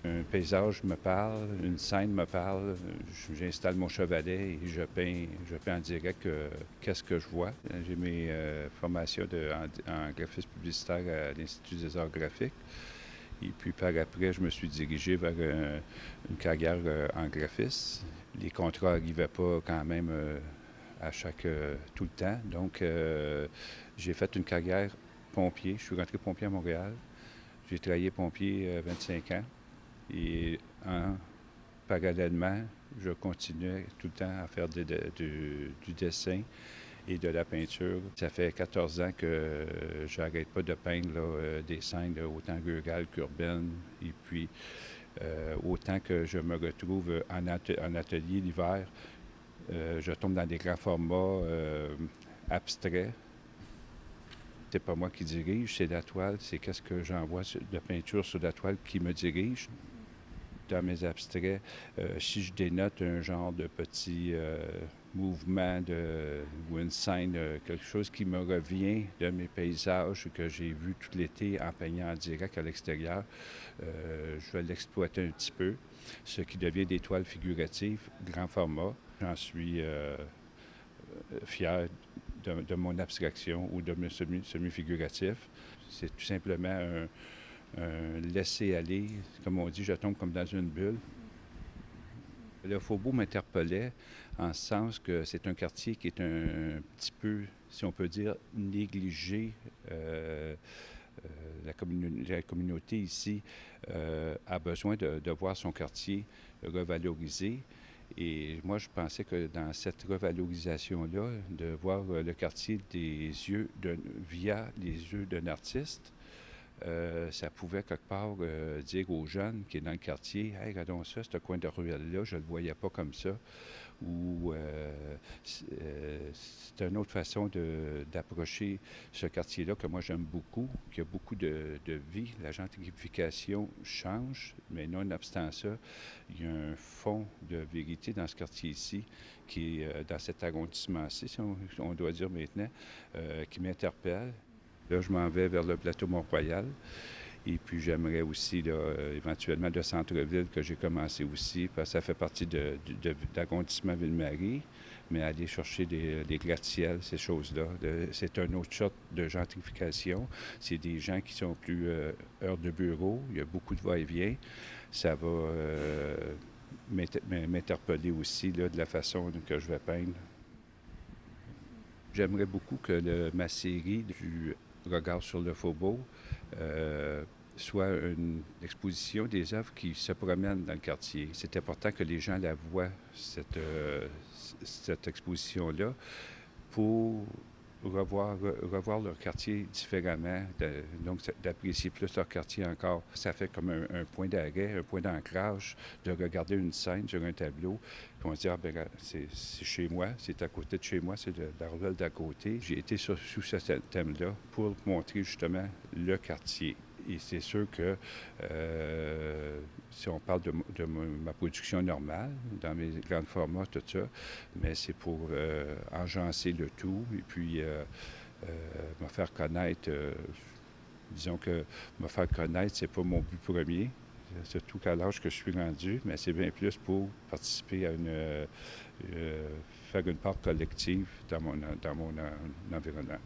Un paysage me parle, une scène me parle, j'installe mon chevalet et je peins en direct qu'est-ce que je vois. J'ai mes formations en graphisme publicitaire à l'Institut des arts graphiques. Et puis par après, je me suis dirigé vers une carrière en graphisme. Les contrats n'arrivaient pas quand même tout le temps. Donc, j'ai fait une carrière pompier. Je suis rentré pompier à Montréal. J'ai travaillé pompier 25 ans. Et parallèlement, je continuais tout le temps à faire du dessin et de la peinture. Ça fait 14 ans que je n'arrête pas de peindre des scènes autant rurales qu'urbaines. Et puis, autant que je me retrouve en atelier l'hiver, je tombe dans des grands formats abstraits. C'est pas moi qui dirige, c'est la toile, c'est qu'est-ce que j'envoie de peinture sur la toile qui me dirige. Dans mes abstraits, si je dénote un genre de petit mouvement ou une scène, quelque chose qui me revient de mes paysages que j'ai vus tout l'été en peignant en direct à l'extérieur, je vais l'exploiter un petit peu, ce qui devient des toiles figuratives, grand format. J'en suis fier de mon abstraction ou de mon semi-figuratif. C'est tout simplement un laisser-aller. Comme on dit, je tombe comme dans une bulle. Le Faubourg m'interpellait en ce sens que c'est un quartier qui est un petit peu, si on peut dire, négligé. La communauté ici a besoin de voir son quartier revalorisé. Et moi, je pensais que dans cette revalorisation-là, de voir le quartier via les yeux d'un artiste, ça pouvait quelque part dire aux jeunes qui sont dans le quartier, « Hey, regardons ça, ce coin de ruelle-là, je ne le voyais pas comme ça. » Ou c'est une autre façon d'approcher ce quartier-là que moi j'aime beaucoup, qui a beaucoup de vie. La gentrification change, mais nonobstant ça, il y a un fond de vérité dans ce quartier-ci, qui est dans cet arrondissement-ci, si on doit dire maintenant, qui m'interpelle. Là, je m'en vais vers le plateau Mont-Royal. Et puis, j'aimerais aussi, là, éventuellement, le centre-ville que j'ai commencé aussi, parce que ça fait partie de l'arrondissement Ville-Marie, mais aller chercher des gratte-ciels, ces choses-là, c'est une autre sorte de gentrification. C'est des gens qui sont plus heures de bureau, il y a beaucoup de va-et-vient. Ça va m'interpeller aussi là, de la façon que je vais peindre. J'aimerais beaucoup que ma série du Regard sur le Faubourg soit une exposition des œuvres qui se promènent dans le quartier. C'est important que les gens la voient, cette exposition-là, pour revoir leur quartier différemment, donc d'apprécier plus leur quartier encore. Ça fait comme un point d'arrêt, un point d'ancrage, de regarder une scène sur un tableau, puis on se dit, ah ben c'est chez moi, c'est à côté de chez moi, c'est de la ruelle d'à côté. J'ai été sous ce thème-là pour montrer justement le quartier. Et c'est sûr que si on parle de ma production normale, dans mes grands formats, tout ça, mais c'est pour enjancer le tout et puis me faire connaître. Disons que me faire connaître, c'est pas mon but premier, surtout qu'à l'âge que je suis rendu, mais c'est bien plus pour participer à faire une part collective dans mon environnement.